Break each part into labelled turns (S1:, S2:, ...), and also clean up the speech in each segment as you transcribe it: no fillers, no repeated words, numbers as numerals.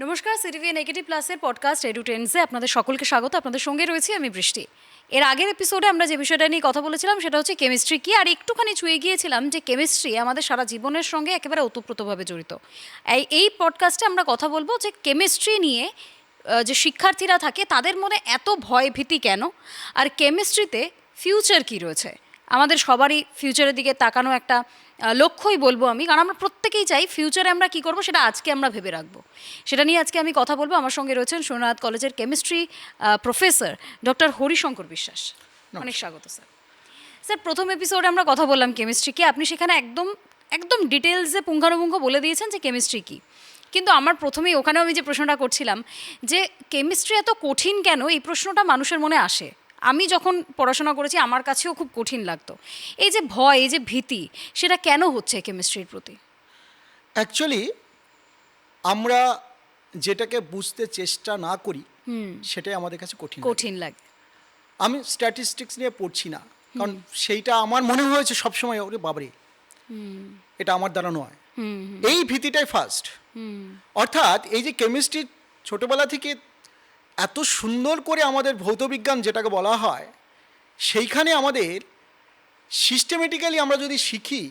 S1: নমস্কার, CTV negative প্লাসের podcast এডুটেন্সে আপনাদের সকলকে স্বাগত। আপনাদের সঙ্গে রয়েছি আমি বৃষ্টি। এর আগের এপিসোডে আমরা যে বিষয়টা নিয়ে কথা বলেছিলাম সেটা হচ্ছে কেমিস্ট্রি কি, আর একটুখানি ছুঁয়ে গিয়েছিলাম যে কেমিস্ট্রি আমাদের সারা জীবনের সঙ্গে একেবারে ওতপ্রোতভাবে জড়িত। এই পডকাস্টে আমরা কথা বলবো যে কেমিস্ট্রি নিয়ে যে শিক্ষার্থীরা থাকে তাদের মনে এত ভয় ভীতি কেন, আর কেমিস্ট্রিতে ফিউচার কি রয়েছে। আমাদের সবারই ফিউচারের দিকে তাকানো একটা লক্ষ্যই বলবো আমি, কারণ আমরা প্রত্যেকেই চাই ফিউচারে আমরা কী করবো সেটা আজকে আমরা ভেবে রাখবো। সেটা নিয়ে আজকে আমি কথা বলবো। আমার সঙ্গে রয়েছেন সোনানাথ কলেজের কেমিস্ট্রি প্রফেসর ডক্টর হরিশঙ্কর বিশ্বাস। অনেক স্বাগত স্যার। স্যার, প্রথম এপিসোডে আমরা কথা বললাম কেমিস্ট্রি কি, আপনি সেখানে একদম একদম ডিটেলসে পুঙ্খানুপুঙ্খ বলে দিয়েছেন যে কেমিস্ট্রি কী। কিন্তু আমার প্রথমেই ওখানেও আমি যে প্রশ্নটা করছিলাম যে কেমিস্ট্রি এত কঠিন কেন, এই প্রশ্নটা মানুষের মনে আসে। আমি যখন পড়াশোনা করেছি আমার কাছেও খুব কঠিন লাগতো। এই যে ভয়, এই যে ভীতি, সেটা কেন হচ্ছে কেমিস্ট্রির প্রতি?
S2: অ্যাকচুয়ালি আমরা যেটাকে বুঝতে চেষ্টা না করি সেটাই আমাদের কাছে কঠিন
S1: লাগে।
S2: আমি স্ট্যাটিস্টিক্স নিয়ে পড়ছি না, কারণ সেইটা আমার মনে হয়েছে সবসময় ওরে বাবারে এটা আমার দ্বারা নয়, এই ভীতিটাই ফার্স্ট। অর্থাৎ এই যে কেমিস্ট্রি ছোটোবেলা থেকে এত সুন্দর করে আমাদের ভৌতবিজ্ঞান যেটাকে বলা হয়, সেইখানে আমাদের সিস্টেমেটিক্যালি আমরা যদি শিখি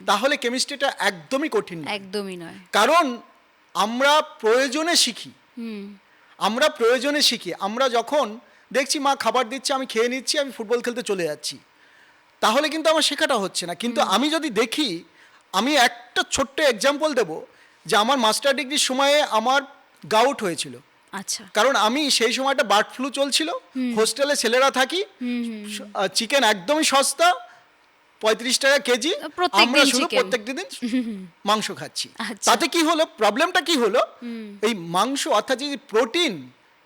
S2: তাহলে কেমিস্ট্রিটা একদমই কঠিন নয়।
S1: একদমই নয়।
S2: কারণ আমরা প্রয়োজনে শিখি। আমরা যখন দেখছি মা খাবার দিচ্ছে, আমি খেয়ে নিচ্ছি, আমি ফুটবল খেলতে চলে যাচ্ছি, তাহলে কিন্তু আমার শেখাটা হচ্ছে না। কিন্তু আমি যদি দেখি, আমি একটা ছোট্ট এক্সাম্পল দেব যে আমার মাস্টার ডিগ্রির সময়ে আমার গাউট হয়েছিল।
S1: আচ্ছা।
S2: কারণ আমি সেই সময়টা বার্ড ফ্লু চলছিল, হোস্টেলে ছেলেরা থাকি, চিকেন একদমই সস্তা, 35 টাকা কেজি, আমরা শুধু প্রত্যেকদিন মাংস খাচ্ছি। তাতে কি হলো, প্রবলেমটা কি হলো, এই মাংস অর্থাৎ যে প্রোটিন,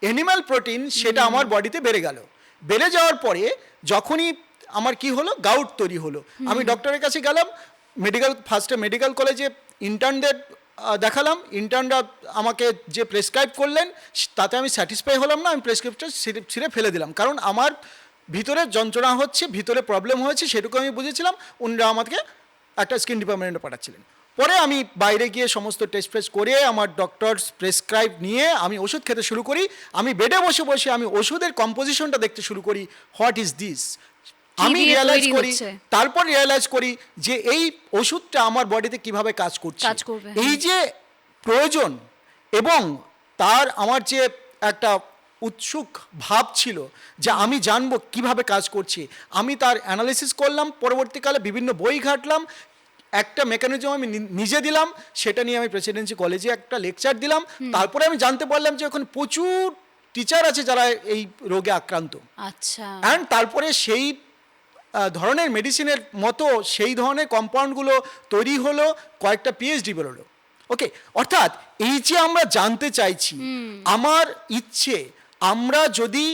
S2: অ্যানিমাল প্রোটিন, সেটা আমার বডিতে বেড়ে গেল। বেড়ে যাওয়ার পরে যখনই আমার কি হলো, গাউট তৈরি হলো। আমি ডক্টরের কাছে গেলাম, ফার্স্টে মেডিকেল কলেজে ইন্টার্নদের দেখালাম। ইন্টার্নরা আমাকে যে প্রেসক্রাইব করলেন তাতে আমি স্যাটিসফাই হলাম না, আমি প্রেসক্রিপশন ছিঁড়ে ফেলে দিলাম। কারণ আমার ভিতরে যন্ত্রণা হচ্ছে, ভিতরে প্রবলেম হয়েছে, সেটুকু আমি বুঝেছিলাম। উনিরা আমাকে একটা স্কিন ডিপার্টমেন্টে পাঠাচ্ছিলেন। পরে আমি বাইরে গিয়ে সমস্ত টেস্ট ফেস্ট করে আমার ডক্টরস প্রেসক্রাইব নিয়ে আমি ওষুধ খেতে শুরু করি। আমি বেডে বসে বসে আমি ওষুধের কম্পোজিশনটা দেখতে শুরু করি, হোয়াট ইজ দিস। আমি তারপর রিয়েলাইজ করি যে এই ওষুধটা আমার বডিতে কিভাবে কাজ করছে, এই যে প্রয়োজন, এবং তার আমার যে একটা উৎসুক ভাব ছিল যে আমি জানবো কিভাবে কাজ করছে, আমি তার অ্যানালিসিস করলাম। পরবর্তীকালে বিভিন্ন বই ঘাটলাম, একটা মেকানিজম আমি নিজে দিলাম, সেটা নিয়ে আমি প্রেসিডেন্সি কলেজে একটা লেকচার দিলাম। তারপরে আমি জানতে পারলাম যে এখন প্রচুর টিচার আছে যারা এই রোগে আক্রান্ত।
S1: আচ্ছা।
S2: অ্যান্ড তারপরে সেই ধরনের মেডিসিনের মতো সেই ধরনের কম্পাউন্ডগুলো তৈরি হলো, কয়েকটা পিএইচডি বেরোলো। ওকে, অর্থাৎ এই যে আমরা জানতে চাইছি, আমার ইচ্ছে, আমরা যদি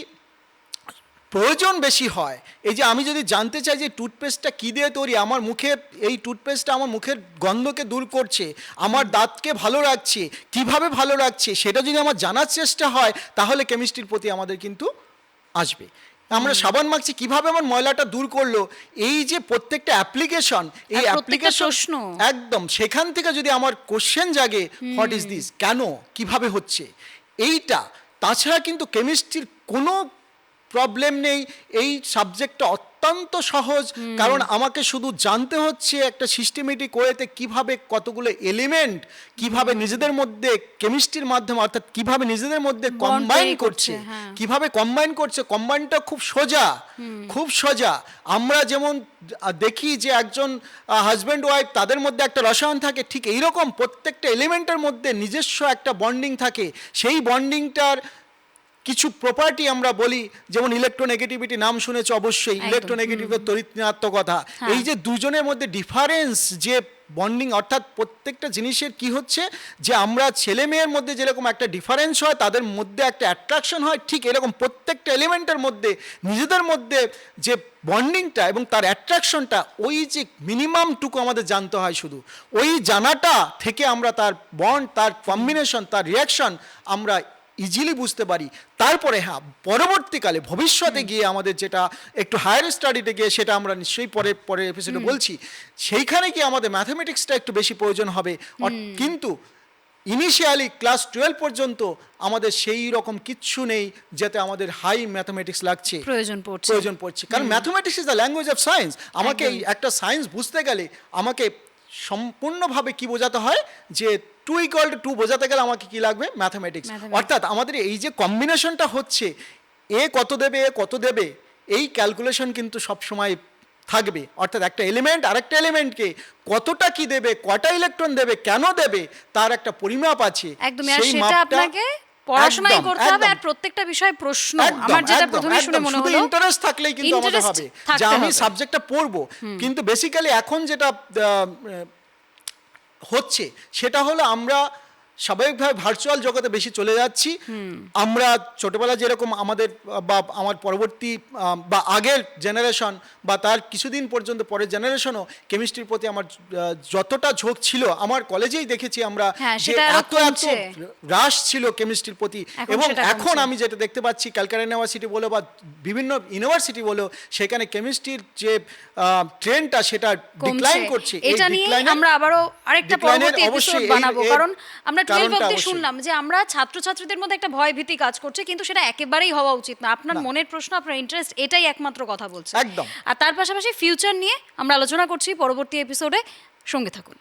S2: প্রয়োজন বেশি হয়, এই যে আমি যদি জানতে চাই যে টুথপেস্টটা কী দিয়ে তৈরি, আমার মুখে এই টুথপেস্টটা আমার মুখের গন্ধকে দূর করছে, আমার দাঁতকে ভালো রাখছে, কিভাবে ভালো রাখছে, সেটা যদি আমার জানার চেষ্টা হয়, তাহলে কেমিস্ট্রির প্রতি আমাদের কিন্তু আসবে। আমরা সাবান মাখছি, কিভাবে আমার ময়লাটা দূর করলো, এই যে প্রত্যেকটা অ্যাপ্লিকেশন, এই অ্যাপ্লিকেশন একদম, সেখান থেকে যদি আমার কোশ্চেন জাগে, হোয়াট ইজ দিস, কেন, কিভাবে হচ্ছে এইটা। তাছাড়া কিন্তু কেমিস্ট্রির কোনো প্রবলেম নেই, এই সাবজেক্টটা অত্যন্ত সহজ। কারণ আমাকে শুধু জানতে হচ্ছে একটা সিস্টেমেটিক ওয়েতে কিভাবে কতগুলো এলিমেন্ট কিভাবে নিজেদের মধ্যে কেমিস্ট্রির মাধ্যমে, অর্থাৎ কিভাবে নিজেদের মধ্যে কম্বাইন করছে, কিভাবে কম্বাইন করছে। কম্বাইনটা খুব সোজা, খুব সোজা। আমরা যেমন দেখি যে একজন হাজব্যান্ড ওয়াইফ, তাদের মধ্যে একটা রসায়ন থাকে, ঠিক এইরকম প্রত্যেকটা এলিমেন্টের মধ্যে নিজস্ব একটা বন্ডিং থাকে। সেই বন্ডিংটার কিছু প্রপার্টি আমরা বলি, যেমন ইলেকট্রোনেগেটিভিটি, নাম শুনেছ অবশ্যই, ইলেকট্রোনেগেটিভের তড়িৎ-ঋণাত্মকতা। এই যে দুজনের মধ্যে ডিফারেন্স, যে বন্ডিং, অর্থাৎ প্রত্যেকটা জিনিসের কি হচ্ছে যে আমরা ছেলে মেয়ের মধ্যে যেরকম একটা ডিফারেন্স হয়, তাদের মধ্যে একটা অ্যাট্রাকশন হয়, ঠিক এরকম প্রত্যেকটা এলিমেন্টের মধ্যে নিজেদের মধ্যে যে বন্ডিংটা এবং তার অ্যাট্রাকশনটা, ওই যে মিনিমামটুকু আমাদের জানতে হয়। শুধু ওই জানাটা থেকে আমরা তার বন্ড, তার কম্বিনেশন, তার রিয়াকশন আমরা ইজিলি বুঝতে পারি। তারপরে হ্যাঁ, পরবর্তীকালে ভবিষ্যতে গিয়ে আমাদের যেটা একটু হায়ার স্টাডিতে গিয়ে, সেটা আমরা নিশ্চয়ই পরে এপিসোডে বলছি, সেইখানে গিয়ে আমাদের ম্যাথামেটিক্সটা একটু বেশি প্রয়োজন হবে। কিন্তু ইনিশিয়ালি ক্লাস 12 পর্যন্ত আমাদের সেই রকম কিচ্ছু নেই যাতে আমাদের হাই ম্যাথমেটিক্স লাগছে, প্রয়োজন পড়ছে। কারণ mathematics is the language of science. আমাকে এই একটা সায়েন্স বুঝতে গেলে আমাকে সম্পূর্ণভাবে কি বোঝাতে হয়, যে 2 = 2 বোঝাতে গেলে আমাকে কি লাগবে, ম্যাথমেটিক্স। অর্থাৎ আমাদের এই যে কম্বিনেশনটা হচ্ছে, এ কত দেবে এ কত দেবে, এই ক্যালকুলেশন কিন্তু সবসময় থাকবে। অর্থাৎ একটা এলিমেন্ট আরেকটা এলিমেন্টকে কতটা কি দেবে, কটা ইলেকট্রন দেবে, কেন দেবে, তার একটা পরিমাপ আছে।
S1: একদম, আর সেটা আপনাকে পড়াশোনাই করতে হবে, আর প্রত্যেকটা বিষয়ে প্রশ্ন। আমার যেটা প্রথমে শুনে মনে হলো,
S2: ইন্টারেস্ট থাকলেই কিন্তু আমাদের হবে যে আমি সাবজেক্টটা পড়বো। কিন্তু বেসিক্যালি এখন যেটা হচ্ছে সেটা হলো আমরা স্বাভাবিকভাবে ভার্চুয়াল জগতে বেশি চলে যাচ্ছি। আমরা ছোটবেলা যেরকম আমাদের বা আমার পরবর্তী বা আগের জেনারেশন বা তার কিছুদিন পর্যন্ত পরের জেনারেশনও কেমিস্ট্রির প্রতি আমার যতটা ঝোঁক ছিল, আমার কলেজেই দেখেছি আমরা যে এত রাশ ছিল কেমিস্ট্রির প্রতি। এবং এখন আমি যেটা দেখতে পাচ্ছি ক্যালকাটা ইউনিভার্সিটি বলো বা বিভিন্ন ইউনিভার্সিটি বলো, সেখানে কেমিস্ট্রির যে ট্রেন্ডটা সেটা ডিক্লাইন করছে।
S1: এটা নিয়ে আমরা আবারও আরেকটা পরবর্তী এপিসোড বানাবো, কারণ আমরা 12 অবধি শুনলাম যে আমরা ছাত্রছাত্রীদের মধ্যে একটা ভয় ভীতি কাজ করছে, কিন্তু সেটা একেবারেই হওয়া উচিত না। আপনার মনের প্রশ্ন, আপনার ইন্টারেস্ট, এটাই একমাত্র কথা বলছে।
S2: একদম।
S1: আর তার পাশাপাশি ফিউচার নিয়ে আমরা আলোচনা করছি পরবর্তী এপিসোডে। সঙ্গে থাকুন।